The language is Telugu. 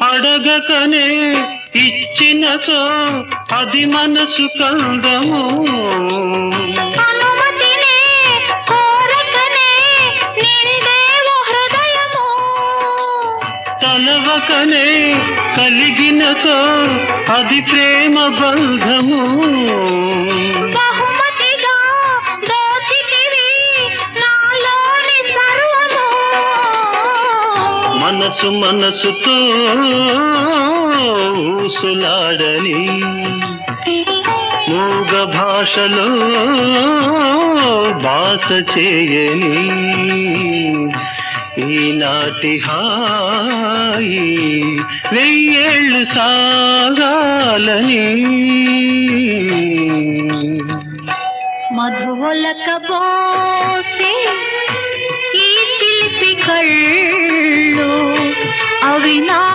అడగకనే ఇచ్చినచో అది మనసు కందము. అనుమతినే కోరకనే నిండేవో హృదయము. తలవకనే కలిగినచో అది ప్రేమ బంధము. బహుమతిగా దోచితివి నాలోని సర్వము. మనసు మనసుతో ఊసులాడని మూగ భాషలో భాష చేయని ఈనాటి హాయి వెయ్యేళ్ళు సాగాలని. మధువలక పోసే ఈ చిలిపి కళ్ళు అవి నా